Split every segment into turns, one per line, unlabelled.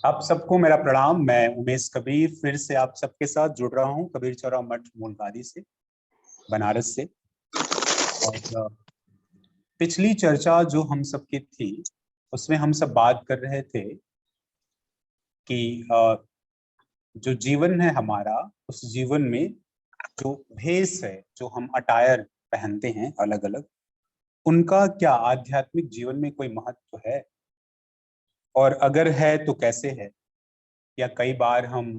आप सबको मेरा प्रणाम। मैं उमेश कबीर फिर से आप सबके साथ जुड़ रहा हूँ कबीर चौराहा मठ मूलगादी से, बनारस से। और पिछली चर्चा जो हम सबकी थी उसमें हम सब बात कर रहे थे कि जो जीवन है हमारा, उस जीवन में जो भेष है, जो हम अटायर पहनते हैं अलग अलग, उनका क्या आध्यात्मिक जीवन में कोई महत्व है, और अगर है तो कैसे है। या कई बार हम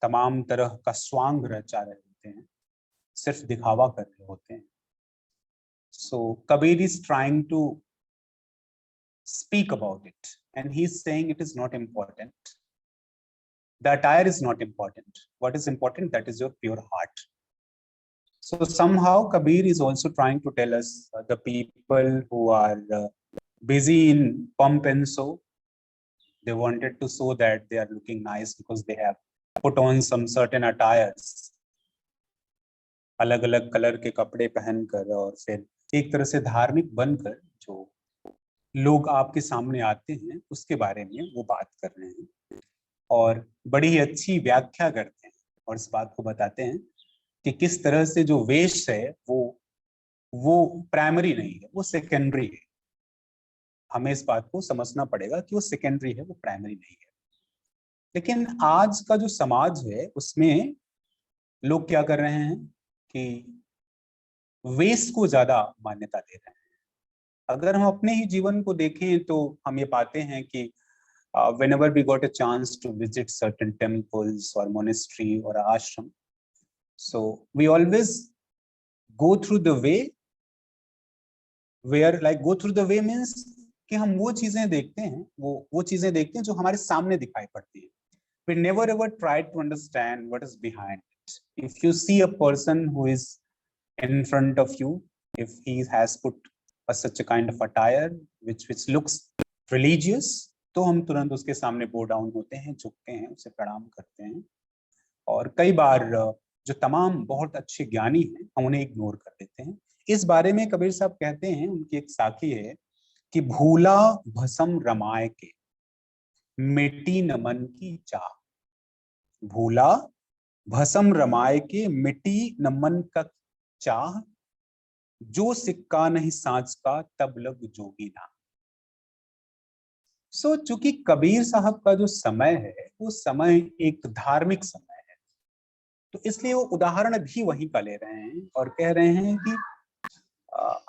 तमाम तरह का स्वांग रचा रहे होते हैं, सिर्फ दिखावा कर रहे होते हैं। So Kabir is trying to speak about it, and he's saying it is not important. The attire is not important. What is important? That is your pure heart. So somehow Kabir is also trying to tell us, the people who are busy in pump and show, they wanted to show that they are looking nice because they have put on some certain attires, अलग अलग colour के कपड़े पहनकर, और फिर एक तरह से धार्मिक बनकर जो लोग आपके सामने आते हैं उसके बारे में वो बात कर रहे हैं, और बड़ी ही अच्छी व्याख्या करते हैं और इस बात को बताते हैं कि किस तरह से जो वेश है वो प्राइमरी नहीं है, वो सेकेंडरी है। हमें इस बात को समझना पड़ेगा कि वो सेकेंडरी है, वो प्राइमरी नहीं है। लेकिन आज का जो समाज है उसमें लोग क्या कर रहे हैं कि वेश को ज्यादा मान्यता दे रहे हैं। अगर हम अपने ही जीवन को देखें तो हम ये पाते हैं कि whenever we got a chance to visit certain temples or monastery or ashram, so we always go through the way where, like, go through the way means कि हम वो चीजें देखते हैं, वो चीजें देखते हैं जो हमारे सामने दिखाई पड़ती है। We never ever try to understand what is behind it. If you see a person who is in front of you, if he has put such a kind of attire which looks religious, तो हम तुरंत उसके सामने बो down होते हैं, झुकते हैं, उसे प्रणाम करते हैं। और कई बार जो तमाम बहुत अच्छे ज्ञानी हैं हम उन्हें इग्नोर कर देते हैं। इस बारे में कबीर साहब कहते हैं, उनकी एक साखी है कि भूला भस्म रमाए के मिट्टी न मन की चाह। भूला भस्म रमाए के मिट्टी न मन का चाह, जो सिक्का नहीं सांझ का तब लग जोगी ना। चूंकि कबीर साहब का जो समय है वो समय एक धार्मिक समय है, तो इसलिए वो उदाहरण भी वहीं का ले रहे हैं और कह रहे हैं कि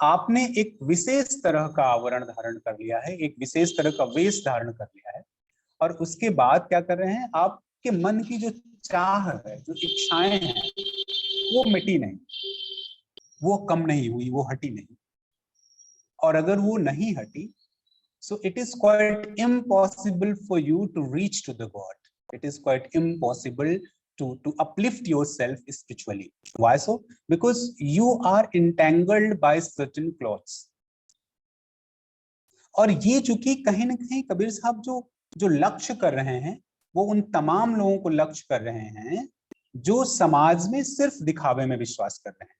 आपने एक विशेष तरह का आवरण धारण कर लिया है, एक विशेष तरह का वेश धारण कर लिया है, और उसके बाद क्या कर रहे हैं, आपके मन की जो चाह है, जो इच्छाएं हैं, वो मिटी नहीं, वो कम नहीं हुई, वो हटी नहीं। और अगर वो नहीं हटी, so it is quite impossible for you to reach to the God. It is quite impossible to uplift yourself spiritually. Why so? Because you are entangled by certain cloths. और ये चूंकि कहीं ना कहीं कबीर साहब जो लक्ष्य कर रहे हैं वो उन तमाम लोगों को लक्ष्य कर रहे हैं जो समाज में सिर्फ दिखावे में विश्वास कर रहे हैं।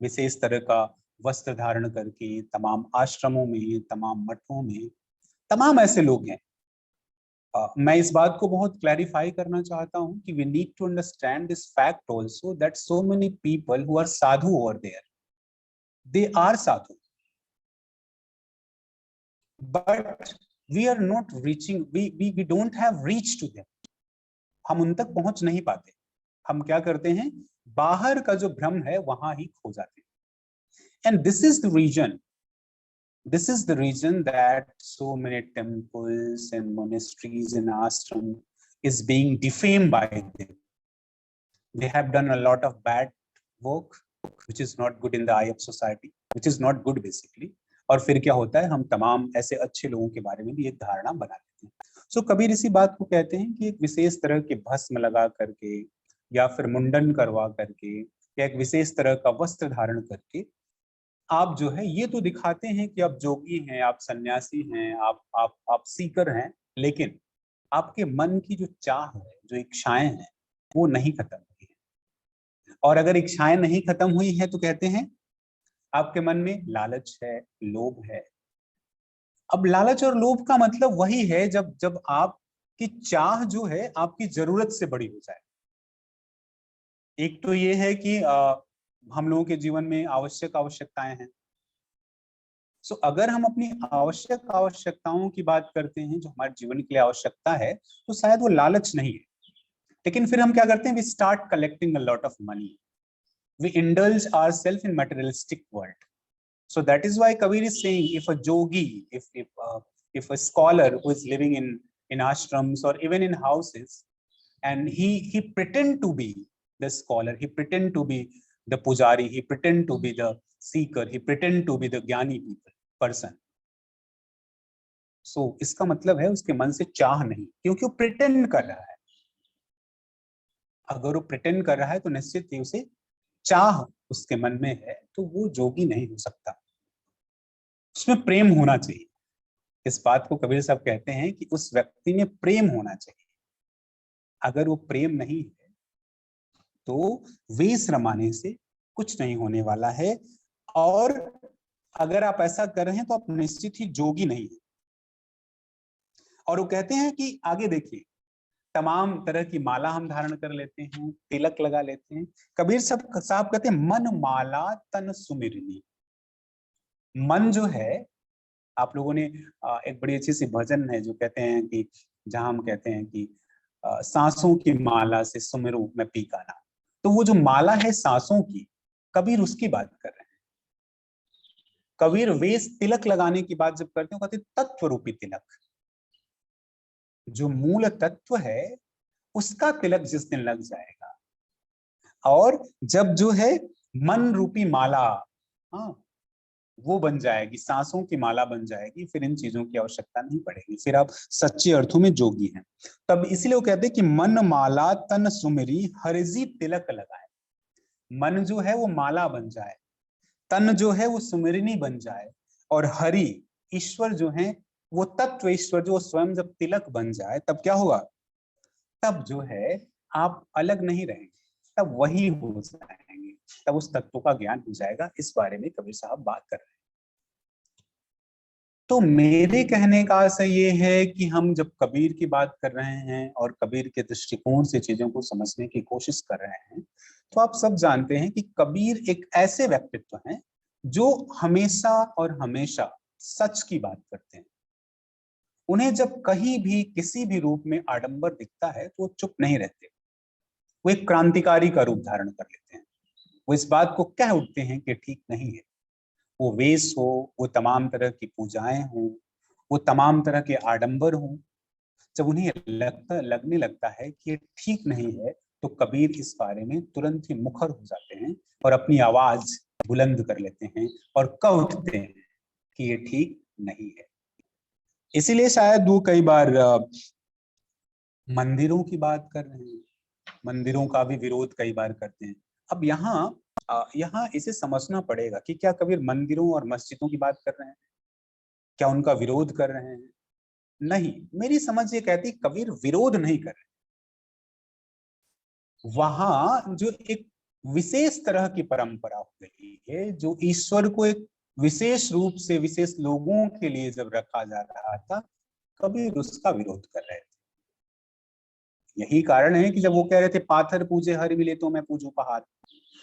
विशेष तरह का वस्त्र धारण करके तमाम आश्रमों में, तमाम मठों में तमाम ऐसे लोग हैं। मैं इस बात को बहुत क्लैरिफाई करना चाहता हूं कि we need to understand this fact also that so many people who are sadhu over there, they are sadhu, but we are not reaching, we don't have reach to them. हम उन तक पहुंच नहीं पाते। हम क्या करते हैं, बाहर का जो भ्रम है वहां ही खो जाते हैं। And this is the reason, this is the reason that so many temples and monasteries and ashram is being defamed by them. They have done a lot of bad work which is not good in the eye of society, which is not good basically. और फिर क्या होता है, हम तमाम ऐसे अच्छे लोगों के बारे में भी एक धारणा बना लेते हैं। सो कबीर इसी बात को कहते हैं कि एक विशेष तरह के भस्म लगा करके या फिर मुंडन करवा करके या एक विशेष तरह का वस्त्र धारण करके आप जो है ये तो दिखाते हैं कि आप जोगी हैं, आप सन्यासी हैं, आप सीकर हैं, लेकिन आपके मन की जो चाह है, जो इच्छाएं हैं, वो नहीं खत्म हुई है। और अगर इच्छाएं नहीं खत्म हुई है तो कहते हैं आपके मन में लालच है, लोभ है। अब लालच और लोभ का मतलब वही है जब आप कि चाह जो है आपकी जरूरत से बड़ी हो जाए। एक तो ये है कि हम लोगों के जीवन में आवश्यकताएं हैं। सो अगर हम अपनी आवश्यकताओं की बात करते हैं, जो हमारे जीवन के लिए आवश्यकता है, तो शायद वो लालच नहीं है। लेकिन फिर हम क्या करते हैं, we start collecting a lot of money, we indulge ourselves in materialistic world. So that is why Kabir is saying, if a yogi, if a scholar who is living in ashrams or even in houses, and he pretend to be the scholar, he pretend to be the pujari, he pretend to be the seeker, he pretend to be the ज्ञानी person. So इसका मतलब है उसके मन से चाह नहीं, क्योंकि वो प्रिटेंड कर रहा है. अगर वो प्रिटेंड कर रहा है तो निश्चित ही उसे चाह उसके मन में है, तो वो जोगी नहीं हो सकता. उसमें प्रेम होना चाहिए. इस बात को कबीर साहब कहते हैं कि उस व्यक्ति में प्रेम होना चाहिए. अगर वो प्रेम नहीं है तो वेश रमाने से कुछ नहीं होने वाला है. और अगर आप ऐसा कर रहे हैं तो आप निश्चित ही जोगी नहीं है. और वो कहते हैं कि आगे देखिए, तमाम तरह की माला हम धारण कर लेते हैं, तिलक लगा लेते हैं. कबीर साहब कहते हैं, मन माला तन सुमिरनी. मन जो है, आप लोगों ने एक बड़ी अच्छी सी भजन है जो कहते हैं कि, जहां हम कहते हैं कि सांसों की माला से सुमिरूं मैं पी का नाम. तो वो जो माला है सांसों की, कबीर उसकी बात कर रहे हैं. कबीर वेश तिलक लगाने की बात जब करते हैं, कहते हैं तत्व रूपी तिलक. जो मूल तत्व है उसका तिलक जिस दिन लग जाएगा, और जब जो है मन रूपी माला, हाँ, वो बन जाएगी, सांसों की माला बन जाएगी, फिर इन चीजों की आवश्यकता नहीं पड़ेगी, फिर आप सच्चे अर्थों में जोगी हैं. तब इसलिए वो कहते हैं कि मन माला तन सुमिरी हरिजी तिलक लगाए. मन जो है वो माला बन जाए, तन जो है वो सुमिरनी बन जाए, और हरि ईश्वर जो है, वो तत्व ईश्वर जो स्वयं जब तिलक बन जाए, तब क्या होगा, तब जो है आप अलग नहीं रहेंगे, तब वही हो जाएंगे, तब उस तत्व का ज्ञान हो जाएगा. इस बारे में कबीर साहब बात कर रहे हैं. तो मेरे कहने का आशय ये है कि हम जब कबीर की बात कर रहे हैं और कबीर के दृष्टिकोण से चीजों को समझने की कोशिश कर रहे हैं, तो आप सब जानते हैं कि कबीर एक ऐसे व्यक्तित्व हैं जो हमेशा और हमेशा सच की बात करते हैं. उन्हें जब कहीं भी किसी भी रूप में आडंबर दिखता है तो वो चुप नहीं रहते. वो एक क्रांतिकारी का रूप धारण कर लेते हैं. वो इस बात को कह उठते हैं कि ठीक नहीं है. वो वेश हो, वो तमाम तरह की पूजाएं हो, वो तमाम तरह के आडंबर हों, जब उन्हें लगने लगता है कि ये ठीक नहीं है, तो कबीर इस बारे में तुरंत ही मुखर हो जाते हैं और अपनी आवाज बुलंद कर लेते हैं और कह उठते हैं कि ये ठीक नहीं है. इसीलिए शायद वो कई बार मंदिरों की बात कर रहे हैं, मंदिरों का भी विरोध कई बार करते हैं. अब यहाँ इसे समझना पड़ेगा कि क्या कबीर मंदिरों और मस्जिदों की बात कर रहे हैं, क्या उनका विरोध कर रहे हैं? नहीं, मेरी समझ ये कहती कबीर विरोध नहीं कर रहे. वहां जो एक विशेष तरह की परंपरा हो गई है, जो ईश्वर को एक विशेष रूप से विशेष लोगों के लिए जब रखा जा रहा था, कबीर उसका विरोध कर रहे थे. यही कारण है कि जब वो कह रहे थे पाथर पूजे हर मिले तो मैं पूजू पहाड़.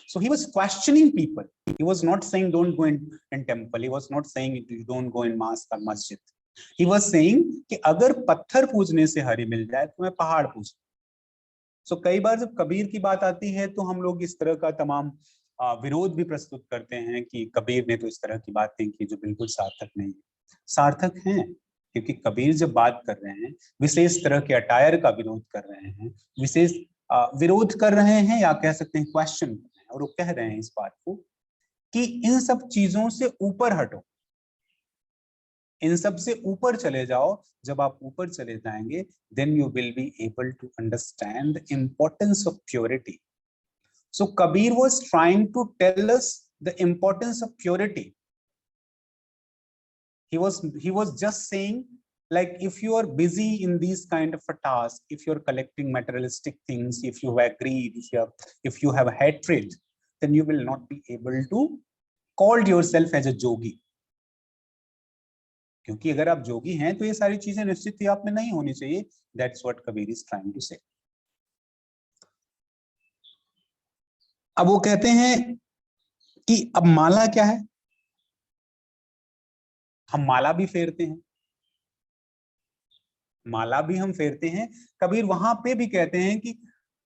So he was questioning people. He was not saying don't go in temple. He was not saying don't go in mosque or masjid. He was saying कि अगर पत्थर पूजने से हरि मिल जाए तो मैं पहाड़ पूजूं. So कई बार जब कबीर की बात आती है तो हम लोग इस तरह का तमाम विरोध भी प्रस्तुत करते हैं कि कबीर ने तो इस तरह की बातें की जो बिल्कुल सार्थक नहीं है. सार्थक हैं, क्योंकि कबीर जब बात कर रहे हैं, विशेष तरह के अटायर का विरोध कर रहे हैं, विशेष विरोध कर रहे हैं, या कह सकते हैं क्वेश्चन कर रहे हैं, और वो कह रहे हैं इस बात को कि इन सब चीजों से ऊपर हटो, इन सब से ऊपर चले जाओ. जब आप ऊपर चले जाएंगे, then you will be able to understand the importance of purity. So Kabir was trying to tell us the importance of purity. He was just saying, like, if you are busy in these kind of a task, if you're collecting materialistic things, if you have greed, if you have hatred, then you will not be able to call yourself as a yogi. क्योंकि अगर आप जोगी हैं तो ये सारी चीजें निश्चित ही आप में नहीं होनी चाहिए। That's what Kabir is trying to say. अब वो कहते हैं कि अब माला क्या है। हम माला भी फेरते हैं, माला भी हम फेरते हैं। कबीर वहां पे भी कहते हैं कि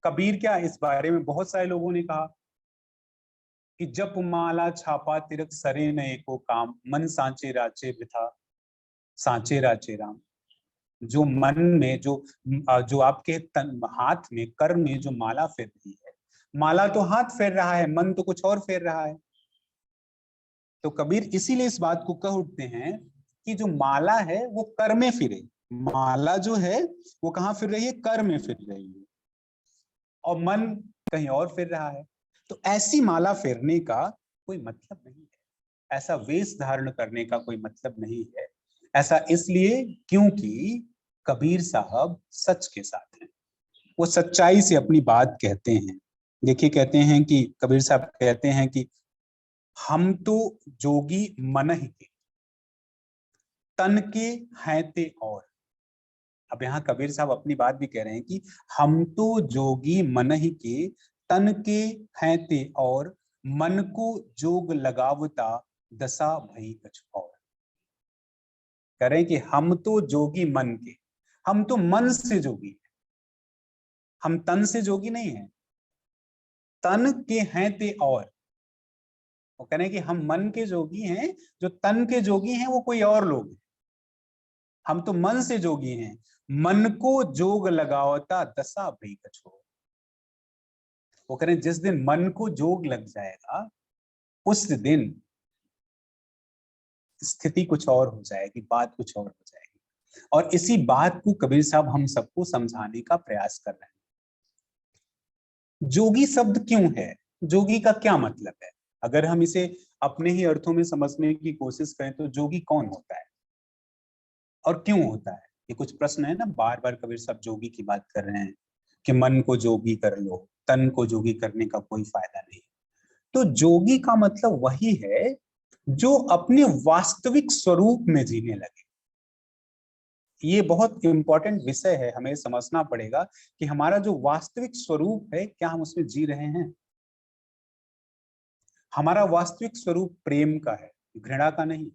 कबीर क्या, इस बारे में बहुत सारे लोगों ने कहा कि जप माला छापा तिरक सरे न एको काम, मन सांचे राचे वृथा सांचे राचे राम। जो मन में जो आपके तन हाथ में कर में जो माला फेर रही है, माला तो हाथ फेर रहा है, मन तो कुछ और फेर रहा है। तो कबीर इसीलिए इस बात को कह उठते हैं कि जो माला है वो कर में फिरे। माला जो है वो कहाँ फिर रही है, कर में फिर रही है, और मन कहीं और फिर रहा है। तो ऐसी माला फेरने का कोई मतलब नहीं है, ऐसा वेश धारण करने का कोई मतलब नहीं है। ऐसा इसलिए क्योंकि कबीर साहब सच के साथ हैं, वो सच्चाई से अपनी बात कहते हैं। देखिए कहते हैं कि कबीर साहब कहते हैं कि हम तो जोगी मन ही के, तन के हैं ते और। अब यहाँ कबीर साहब अपनी बात भी कह रहे हैं कि हम तो जोगी मन ही के, तन के हैं ते और, मन को जोग लगावता दशा भई कछ और। कह रहे हैं कि हम तो जोगी मन के, हम तो मन से जोगी हैं, हम तन से जोगी नहीं हैं। तन के हैं ते और, वो कह रहे हैं कि हम मन के जोगी हैं, जो तन के जोगी हैं वो कोई और लोग हैं। हम तो मन से जोगी हैं, मन को जोग लगावता दशा भई कछ और। वो कह रहे हैं जिस दिन मन को जोग लग जाएगा उस दिन स्थिति कुछ और हो जाएगी, बात कुछ और हो जाएगी। और इसी बात को कबीर साहब हम सबको समझाने का प्रयास कर रहे हैं। जोगी शब्द क्यों है, जोगी का क्या मतलब है? अगर हम इसे अपने ही अर्थों में समझने की कोशिश करें तो जोगी कौन होता है और क्यों होता है, ये कुछ प्रश्न है ना। बार बार कबीर साहब जोगी की बात कर रहे हैं कि मन को जोगी कर लो, तन को जोगी करने का कोई फायदा नहीं। तो जोगी का मतलब वही है जो अपने वास्तविक स्वरूप में जीने लगे। ये बहुत इंपॉर्टेंट विषय है, हमें समझना पड़ेगा कि हमारा जो वास्तविक स्वरूप है क्या हम उसमें जी रहे हैं। हमारा वास्तविक स्वरूप प्रेम का है, घृणा का नहीं।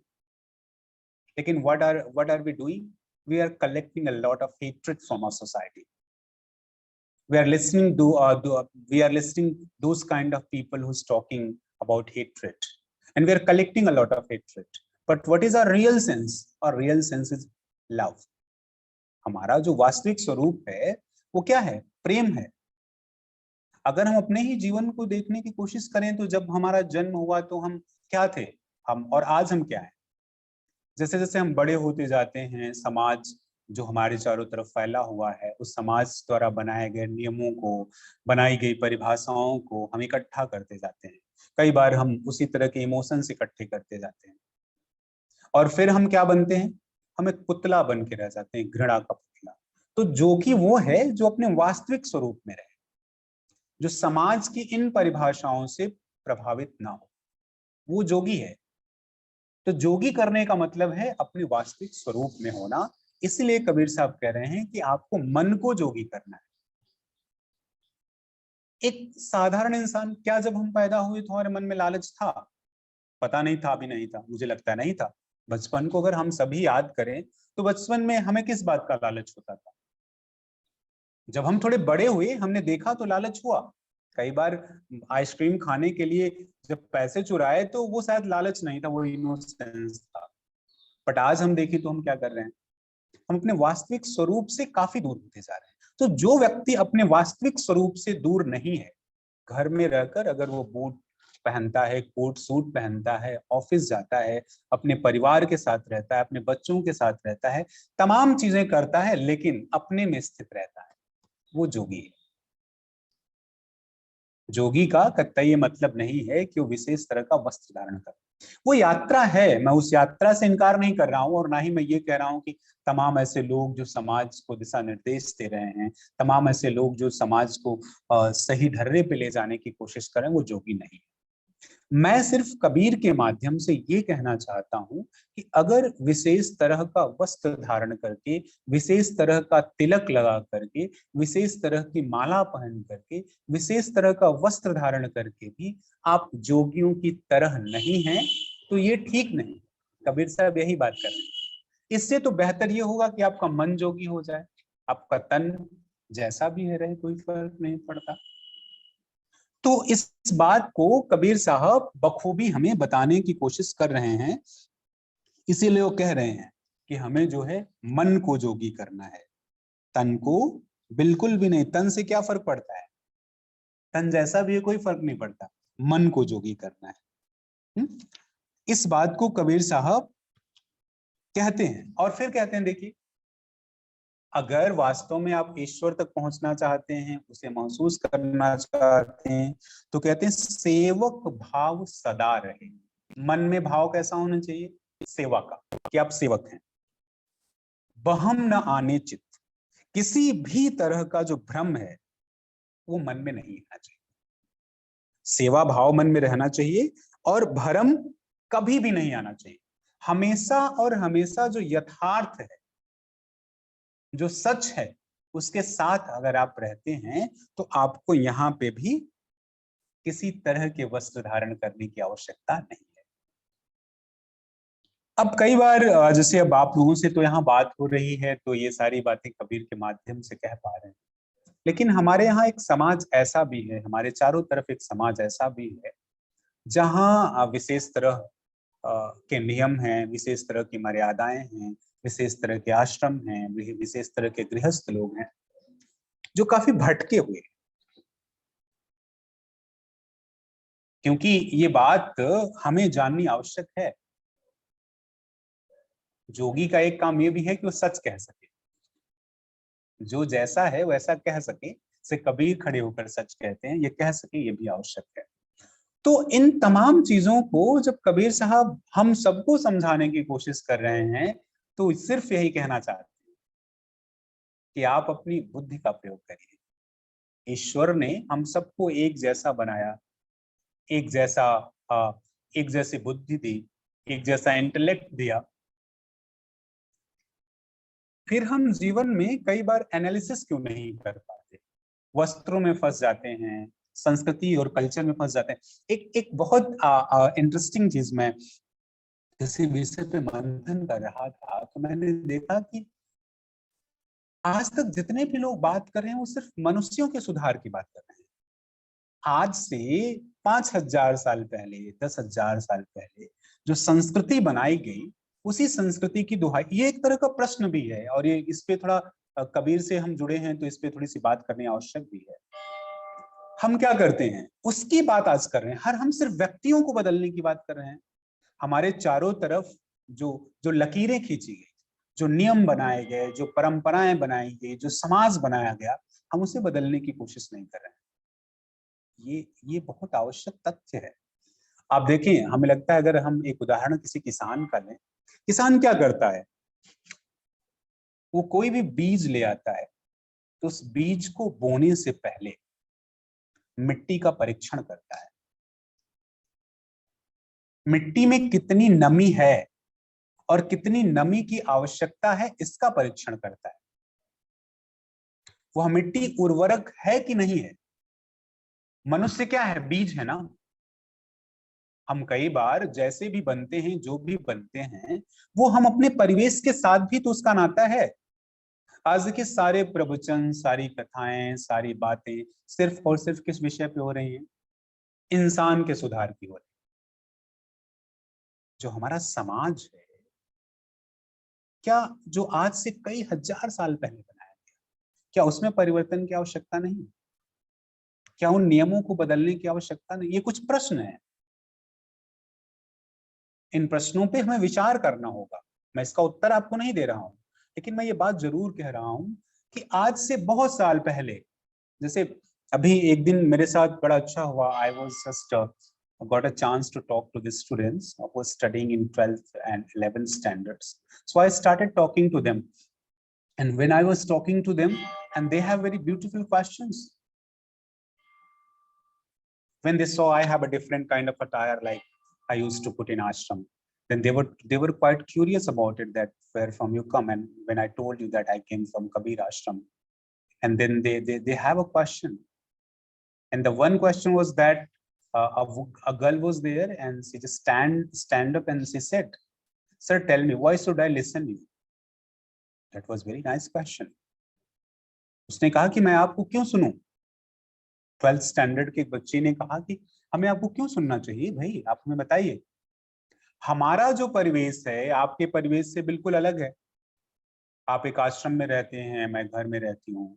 लेकिन what are we doing? We are collecting a lot of hatred from our society. We are listening we are listening those kind of people who's talking about hatred, and we are collecting a lot of hatred. But what is our real sense? Our real sense is love. हमारा जो वास्तविक स्वरूप है वो क्या है, प्रेम है। अगर हम अपने ही जीवन को देखने की कोशिश करें तो जब हमारा जन्म हुआ तो हम क्या थे, हम और आज हम क्या है। जैसे जैसे हम बड़े होते जाते हैं, समाज जो हमारे चारों तरफ फैला हुआ है उस समाज द्वारा बनाए गए नियमों को, बनाई गई परिभाषाओं को हम इकट्ठा करते जाते हैं। कई बार हम उसी तरह के इमोशंस इकट्ठे करते जाते हैं और फिर हम क्या बनते हैं, हम एक पुतला बन के रह जाते हैं, घृणा का पुतला। तो जोगी वो है जो अपने वास्तविक स्वरूप में रहे, जो समाज की इन परिभाषाओं से प्रभावित ना हो, वो जोगी है। तो जोगी करने का मतलब है अपने वास्तविक स्वरूप में होना। इसलिए कबीर साहब कह रहे हैं कि आपको मन को जोगी करना है। एक साधारण इंसान, क्या जब हम पैदा हुए तो हमारे मन में लालच था? पता नहीं था, भी नहीं था, मुझे लगता है नहीं था। बचपन को अगर हम सभी याद करें तो बचपन में हमें किस बात का लालच होता था? जब हम थोड़े बड़े हुए हमने देखा तो लालच हुआ। कई बार आइसक्रीम खाने के लिए जब पैसे चुराए तो वो शायद लालच नहीं था, वो इनोसेंस था। बट आज हम देखें तो हम क्या कर रहे हैं, हम अपने वास्तविक स्वरूप से काफी दूर होते जा रहे हैं। तो जो व्यक्ति अपने वास्तविक स्वरूप से दूर नहीं है, घर में रहकर अगर वो बूट पहनता है, कोट सूट पहनता है, ऑफिस जाता है, अपने परिवार के साथ रहता है, अपने बच्चों के साथ रहता है, तमाम चीजें करता है लेकिन अपने में स्थित रहता है, वो जोगी है। जोगी का कतई ये मतलब नहीं है कि वो विशेष तरह का वस्त्र धारण करे। वो यात्रा है, मैं उस यात्रा से इनकार नहीं कर रहा हूं, और ना ही मैं ये कह रहा हूं कि तमाम ऐसे लोग जो समाज को दिशा निर्देश दे रहे हैं, तमाम ऐसे लोग जो समाज को सही ढर्रे पे ले जाने की कोशिश करें, वो जोगी नहीं है। मैं सिर्फ कबीर के माध्यम से ये कहना चाहता हूं कि अगर विशेष तरह का वस्त्र धारण करके, विशेष तरह का तिलक लगा करके, विशेष तरह की माला पहन करके, विशेष तरह का वस्त्र धारण करके भी आप जोगियों की तरह नहीं हैं, तो ये ठीक नहीं। कबीर साहब यही बात कर रहे हैं। इससे तो बेहतर ये होगा कि आपका मन जोगी हो जाए, आपका तन जैसा भी है रहे, कोई फर्क नहीं पड़ता। तो इस बात को कबीर साहब बखूबी हमें बताने की कोशिश कर रहे हैं। इसीलिए वो कह रहे हैं कि हमें जो है मन को जोगी करना है, तन को बिल्कुल भी नहीं। तन से क्या फर्क पड़ता है, तन जैसा भी है कोई फर्क नहीं पड़ता, मन को जोगी करना है। इस बात को कबीर साहब कहते हैं। और फिर कहते हैं, देखिए, अगर वास्तव में आप ईश्वर तक पहुंचना चाहते हैं, उसे महसूस करना चाहते हैं, तो कहते हैं सेवक भाव सदा रहे। मन में भाव कैसा होना चाहिए, सेवा का, कि आप सेवक हैं। बहम न आने चित्त, किसी भी तरह का जो भ्रम है वो मन में नहीं आना चाहिए। सेवा भाव मन में रहना चाहिए और भ्रम कभी भी नहीं आना चाहिए। हमेशा और हमेशा जो यथार्थ है, जो सच है, उसके साथ अगर आप रहते हैं तो आपको यहाँ पे भी किसी तरह के वस्त्र धारण करने की आवश्यकता नहीं है। अब कई बार जैसे अब आप लोगों से तो यहाँ बात हो रही है, तो ये सारी बातें कबीर के माध्यम से कह पा रहे हैं, लेकिन हमारे यहाँ एक समाज ऐसा भी है, हमारे चारों तरफ एक समाज ऐसा भी है जहाँ विशेष तरह के नियम हैं, विशेष तरह की मर्यादाएं हैं, विशेष तरह के आश्रम हैं, विशेष तरह के गृहस्थ लोग हैं जो काफी भटके हुए हैं। क्योंकि ये बात हमें जाननी आवश्यक है। जोगी का एक काम ये भी है कि वो सच कह सके, जो जैसा है वैसा कह सके। से कबीर खड़े होकर सच कहते हैं, ये कह सके, ये भी आवश्यक है। तो इन तमाम चीजों को जब कबीर साहब हम सबको समझाने की कोशिश कर रहे हैं, तो सिर्फ यही कहना चाहते हैं कि आप अपनी बुद्धि का प्रयोग करिए। ईश्वर ने हम सबको एक जैसा बनाया, एक जैसा एक जैसी बुद्धि दी, एक जैसा इंटेलेक्ट दिया। फिर हम जीवन में कई बार एनालिसिस क्यों नहीं कर पाते, वस्त्रों में फंस जाते हैं, संस्कृति और कल्चर में फंस जाते हैं। एक बहुत इंटरेस्टिंग चीज मैं किसी विषय पे मंथन कर रहा था, तो मैंने देखा कि आज तक जितने भी लोग बात कर रहे हैं वो सिर्फ मनुष्यों के सुधार की बात कर रहे हैं। आज से 5,000 साल पहले, 10,000 साल पहले जो संस्कृति बनाई गई, उसी संस्कृति की दुहाई, ये एक तरह का प्रश्न भी है। और ये इस पे थोड़ा कबीर से हम जुड़े हैं तो इस पे थोड़ी सी बात करनी आवश्यक भी है। हम क्या करते हैं, उसकी बात आज कर रहे हैं। हम सिर्फ व्यक्तियों को बदलने की बात कर रहे हैं। हमारे चारों तरफ जो जो लकीरें खींची गई, जो नियम बनाए गए, जो परंपराएं बनाई गई, जो समाज बनाया गया, हम उसे बदलने की कोशिश नहीं कर रहे हैं। ये बहुत आवश्यक तथ्य है। आप देखें, हमें लगता है, अगर हम एक उदाहरण किसी किसान का लें, किसान क्या करता है, वो कोई भी बीज ले आता है तो उस बीज को बोने से पहले मिट्टी का परीक्षण करता है। मिट्टी में कितनी नमी है और कितनी नमी की आवश्यकता है, इसका परीक्षण करता है। वह मिट्टी उर्वरक है कि नहीं है। मनुष्य क्या है, बीज है ना। हम कई बार जैसे भी बनते हैं, जो भी बनते हैं, वो हम अपने परिवेश के साथ भी तो उसका नाता है। आज देखिए, सारे प्रवचन, सारी कथाएं, सारी बातें सिर्फ और सिर्फ किस विषय पे हो रही हैं, इंसान के सुधार की हो रही है। जो हमारा समाज है, क्या जो आज से कई हजार साल पहले बनाया गया, क्या उसमें परिवर्तन की आवश्यकता नहीं? क्या उन नियमों को बदलने की आवश्यकता नहीं? ये कुछ प्रश्न है। इन प्रश्नों पे हमें विचार करना होगा। मैं इसका उत्तर आपको नहीं दे रहा हूं, लेकिन मैं ये बात जरूर कह रहा हूं कि आज से बहुत साल पहले, जैसे अभी एक दिन मेरे साथ बड़ा अच्छा हुआ। I was just got a chance to talk to the students who were studying in 12th and 11th standards. So I started talking to them, and when I was talking to them, and they have very beautiful questions. When they saw I have a different kind of attire like I used to put in ashram, then they were quite curious about it, that where from you come. And when I told you that I came from Kabir ashram, and then they have a question. And the one question was that a girl was there and she just stand up and she said, sir, tell me, why should I listen you? That was very nice question. उसने कहा कि मैं आपको क्यों सुनूं? 12th standard के बच्चे ने कहा कि हमें आपको क्यों सुनना चाहिए भाई, आप हमें बताइए। हमारा जो परिवेश है आपके परिवेश से बिल्कुल अलग है। आप एक आश्रम में रहते हैं, मैं घर में रहती हूँ।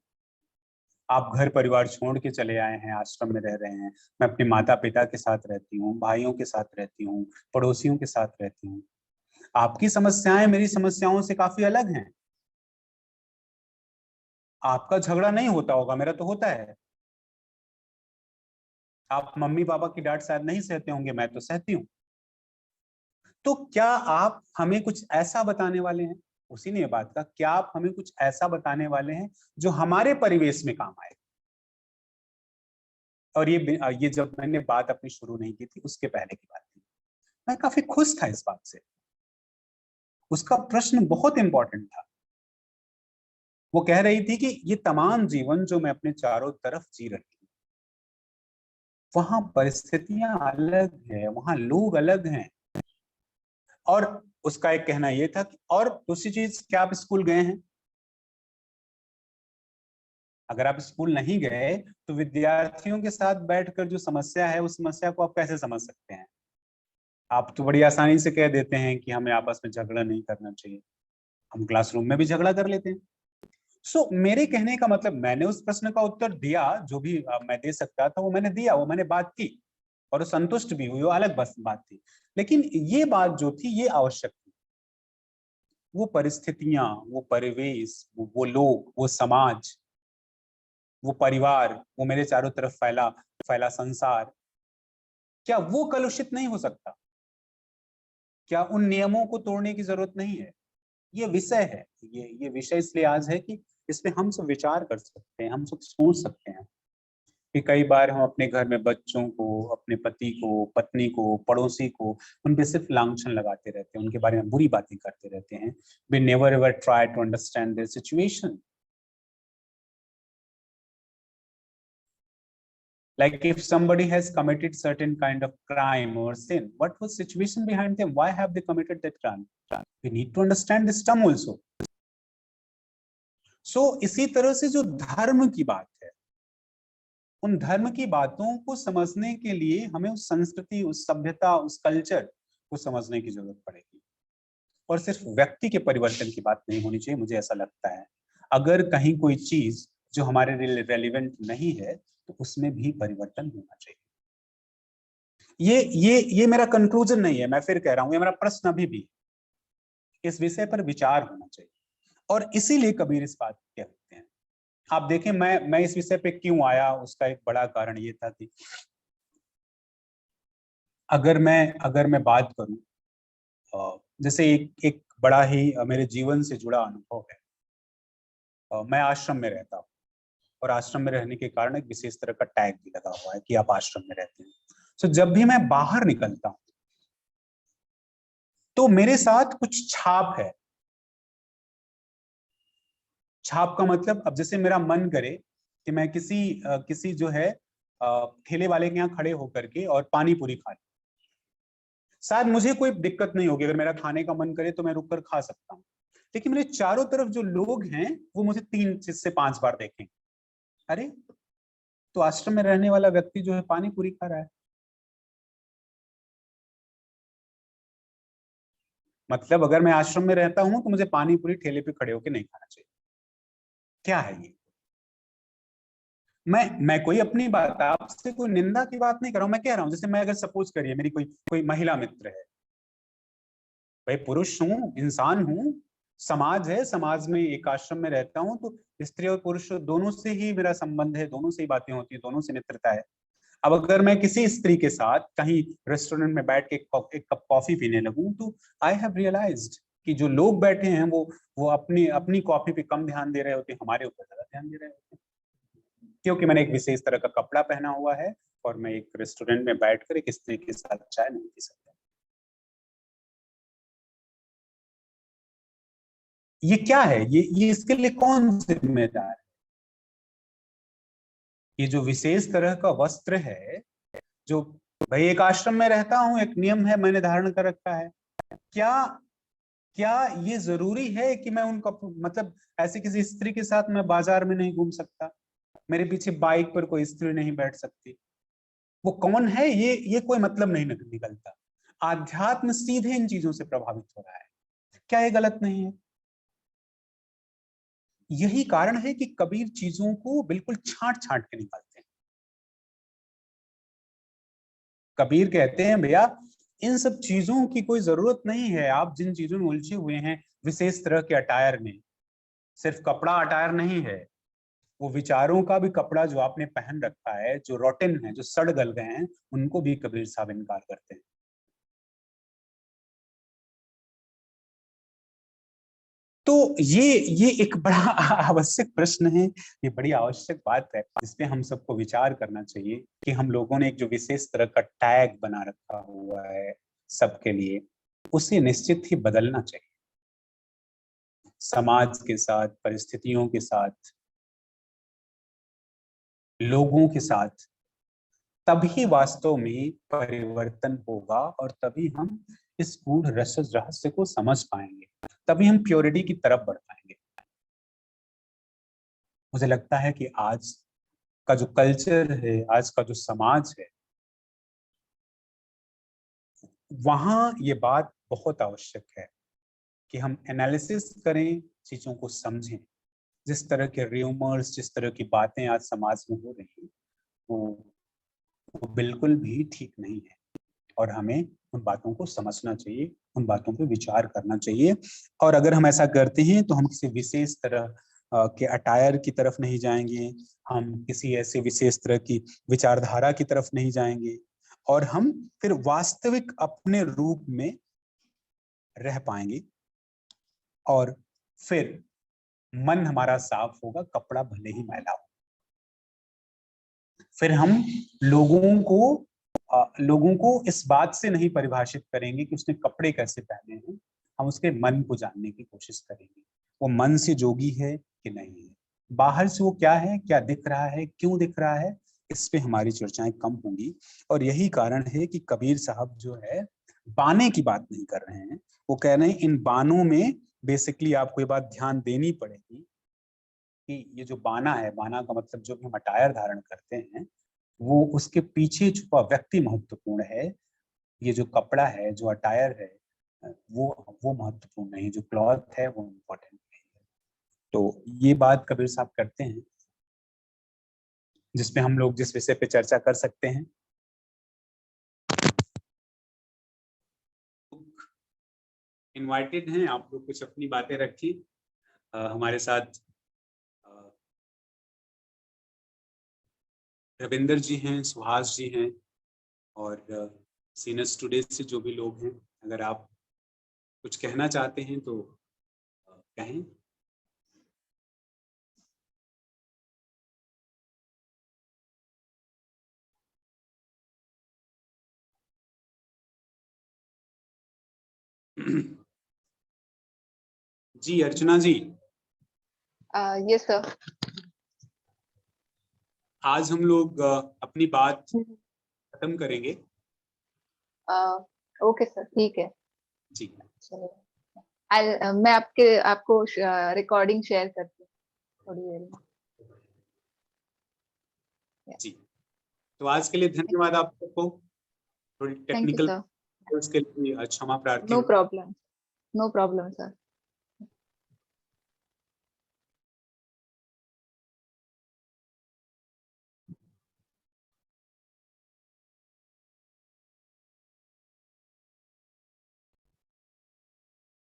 आप घर परिवार छोड़ के चले आए हैं, आश्रम में रह रहे हैं। मैं अपने माता पिता के साथ रहती हूँ, भाइयों के साथ रहती हूँ, पड़ोसियों के साथ रहती हूँ। आपकी समस्याएं मेरी समस्याओं से काफी अलग हैं। आपका झगड़ा नहीं होता होगा, मेरा तो होता है। आप मम्मी पापा की डांट शायद नहीं सहते होंगे, मैं तो सहती हूँ। तो क्या आप हमें कुछ ऐसा बताने वाले हैं, उसी ने बात का, क्या आप हमें कुछ ऐसा बताने वाले हैं जो हमारे परिवेश में काम आए? और ये जब मैंने बात अपनी शुरू नहीं की थी, उसके पहले की बात थी। मैं काफी खुश था इस बात से। उसका प्रश्न बहुत इंपॉर्टेंट था। वो कह रही थी कि ये तमाम जीवन जो मैं अपने चारों तरफ जी रही हूँ, वहां परिस्थितियां अलग है, वहां लोग अलग हैं। और उसका एक कहना यह था कि, और दूसरी चीज, क्या आप स्कूल गए हैं? अगर आप स्कूल नहीं गए तो विद्यार्थियों के साथ बैठकर जो समस्या है, उस समस्या को आप कैसे समझ सकते हैं? आप तो बड़ी आसानी से कह देते हैं कि हमें आपस में झगड़ा नहीं करना चाहिए। हम क्लासरूम में भी झगड़ा कर लेते हैं। मेरे कहने का मतलब, मैंने उस प्रश्न का उत्तर दिया, जो भी मैं दे सकता था वो मैंने दिया, वो मैंने बात की और संतुष्ट भी हुई, वो अलग बात थी। लेकिन ये बात जो थी ये आवश्यक थी। वो परिस्थितियां, वो परिवेश, वो लोग, वो समाज, वो परिवार, वो मेरे चारों तरफ फैला फैला संसार, क्या वो कलुषित नहीं हो सकता? क्या उन नियमों को तोड़ने की जरूरत नहीं है? ये विषय है, ये विषय इसलिए आज है कि इसमें हम सब विचार कर सकते हैं, हम सब सोच सकते हैं कि कई बार हम अपने घर में बच्चों को, अपने पति को, पत्नी को, पड़ोसी को, उन पे सिर्फ लांछन लगाते रहते हैं, उनके बारे में बुरी बातें करते रहते हैं। We never ever try to understand their situation. Like if somebody has committed certain kind of crime or sin, what was situation behind them? Why have they committed that crime? We need to understand this term also. इसी तरह से जो धर्म की बात है, उन धर्म की बातों को समझने के लिए हमें उस संस्कृति, उस सभ्यता, उस कल्चर को समझने की जरूरत पड़ेगी। और सिर्फ व्यक्ति के परिवर्तन की बात नहीं होनी चाहिए, मुझे ऐसा लगता है। अगर कहीं कोई चीज जो हमारे लिए रेलिवेंट नहीं है तो उसमें भी परिवर्तन होना चाहिए। ये मेरा कंक्लूजन नहीं है, मैं फिर कह रहा हूं, ये मेरा प्रश्न अभी भी, इस विषय पर विचार होना चाहिए। और इसीलिए कबीर इस बात कहते हैं। आप देखें, मैं इस विषय पे क्यों आया, उसका एक बड़ा कारण ये था कि अगर मैं बात करूं, जैसे एक बड़ा ही मेरे जीवन से जुड़ा अनुभव है। मैं आश्रम में रहता हूँ और आश्रम में रहने के कारण एक विशेष तरह का टैग भी लगा हुआ है कि आप आश्रम में रहते हैं। जब भी मैं बाहर निकलता हूँ तो मेरे साथ कुछ छाप है। छाप का मतलब, अब जैसे मेरा मन करे कि मैं किसी जो है ठेले वाले के यहाँ खड़े होकर के और पानी पूरी खा लूं, शायद मुझे कोई दिक्कत नहीं होगी, अगर मेरा खाने का मन करे तो मैं रुक कर खा सकता हूँ। लेकिन मेरे चारों तरफ जो लोग हैं वो मुझे 3 से 5 बार देखेंगे, अरे तो आश्रम में रहने वाला व्यक्ति जो है पानी पूरी खा रहा है। मतलब अगर मैं आश्रम में रहता हूं तो मुझे पानी पूरी ठेले पे खड़े होकर नहीं खाना चाहिए। क्या है ये? मैं कोई अपनी बात, आपसे कोई निंदा की बात नहीं कर रहा हूं। मैं कह रहा हूं, जैसे मैं अगर सपोज करिए मेरी कोई महिला मित्र है, भाई पुरुष हूँ, इंसान हूँ, समाज है, समाज में एक आश्रम में रहता हूँ, तो स्त्री और पुरुष दोनों से ही मेरा संबंध है, दोनों से ही बातें होती है, दोनों से मित्रता है। अब अगर मैं किसी स्त्री के साथ कहीं रेस्टोरेंट में बैठ के एक कप कॉफी पीने लगूं, तो आई हैव रियलाइज्ड कि जो लोग बैठे हैं वो अपनी अपनी कॉफी पे कम ध्यान दे रहे होते हैं, हमारे ऊपर ज्यादा ध्यान दे रहे होते हैं। क्योंकि मैंने एक विशेष तरह का कपड़ा पहना हुआ है और मैं एक रेस्टोरेंट में बैठकर एक स्त्री के साथ चाय नहीं पी सकता। ये क्या है? ये इसके लिए कौन जिम्मेदार है? ये जो विशेष तरह का वस्त्र है, जो भाई एक आश्रम में रहता हूं, एक नियम है, मैंने धारण कर रखा है, क्या क्या ये जरूरी है कि मैं उनका मतलब ऐसे किसी स्त्री के साथ मैं बाजार में नहीं घूम सकता? मेरे पीछे बाइक पर कोई स्त्री नहीं बैठ सकती? वो कौन है? ये कोई मतलब नहीं निकलता। आध्यात्म सीधे इन चीजों से प्रभावित हो रहा है। क्या ये गलत नहीं है? यही कारण है कि कबीर चीजों को बिल्कुल छांट छांट के निकालते हैं। कबीर कहते हैं भैया इन सब चीजों की कोई जरूरत नहीं है। आप जिन चीजों में उलझे हुए हैं विशेष तरह के अटायर में, सिर्फ कपड़ा अटायर नहीं है, वो विचारों का भी कपड़ा जो आपने पहन रखा है, जो रोटन है, जो सड़ गल गए हैं, उनको भी कबीर साहब इनकार करते हैं। तो ये एक बड़ा आवश्यक प्रश्न है, ये बड़ी आवश्यक बात है जिसपे हम सबको विचार करना चाहिए कि हम लोगों ने एक जो विशेष तरह का टैग बना रखा हुआ है सबके लिए, उसे निश्चित ही बदलना चाहिए। समाज के साथ, परिस्थितियों के साथ, लोगों के साथ, तभी वास्तव में परिवर्तन होगा और तभी हम इस गूढ़ रहस्य को समझ पाएंगे, तभी हम प्योरिटी की तरफ बढ़ पाएंगे। मुझे लगता है कि आज का जो कल्चर है, आज का जो समाज है, वहां ये बात बहुत आवश्यक है कि हम एनालिसिस करें, चीजों को समझें। जिस तरह के र्यूमर्स, जिस तरह की बातें आज समाज में हो रही हैं, वो बिल्कुल भी ठीक नहीं है और हमें उन बातों को समझना चाहिए, उन बातों पर विचार करना चाहिए। और अगर हम ऐसा करते हैं तो हम किसी विशेष तरह के अटायर की तरफ नहीं जाएंगे, हम किसी ऐसे विशेष तरह की विचारधारा की तरफ नहीं जाएंगे, और हम फिर वास्तविक अपने रूप में रह पाएंगे। और फिर मन हमारा साफ होगा, कपड़ा भले ही मैला हो। फिर हम लोगों को इस बात से नहीं परिभाषित करेंगे कि उसने कपड़े कैसे पहने हैं, हम उसके मन को जानने की कोशिश करेंगे, वो मन से जोगी है कि नहीं है, बाहर से वो क्या है, क्या दिख रहा है, क्यों दिख रहा है, इस पे हमारी चर्चाएं कम होंगी। और यही कारण है कि कबीर साहब जो है बाने की बात नहीं कर रहे हैं, वो कह रहे हैं इन बानों में बेसिकली आपको ये बात ध्यान देनी पड़ेगी कि ये जो बाना है, बाना का मतलब जो भी हम अटायर धारण करते हैं, वो उसके पीछे छुपा व्यक्ति महत्वपूर्ण है। ये जो कपड़ा है, जो अटायर है, वो महत्वपूर्ण नहीं, जो क्लॉथ है वो इम्पोर्टेंट नहीं है। तो ये बात कबीर साहब करते हैं, जिसपे हम लोग जिस विषय पे चर्चा कर सकते हैं। इनवाइटेड हैं आप लोग, कुछ अपनी बातें रखिए। हमारे साथ रविंदर जी हैं, सुहास जी हैं, और सीनियर स्टूडेंट से जो भी लोग हैं, अगर आप कुछ कहना चाहते हैं तो कहें। जी अर्चना जी।
Yes sir.
आज हम लोग अपनी बात खत्म करेंगे।
ओके सर, ठीक है।
जी
चलो, मैं आपको रिकॉर्डिंग शेयर करती हूँ थोड़ी देर में।
जी, तो आज के लिए धन्यवाद आप सबको। थोड़ी
थैंक यू
टेक्निकल
सर।
के लिए क्षमा प्रार्थी
नो
हूँ।
Problem, no problem sir.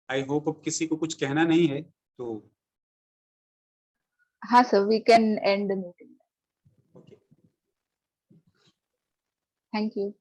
I hope अब किसी को कुछ कहना नहीं है तो
हाँ sir, we can end the meeting.
Okay.
Thank you.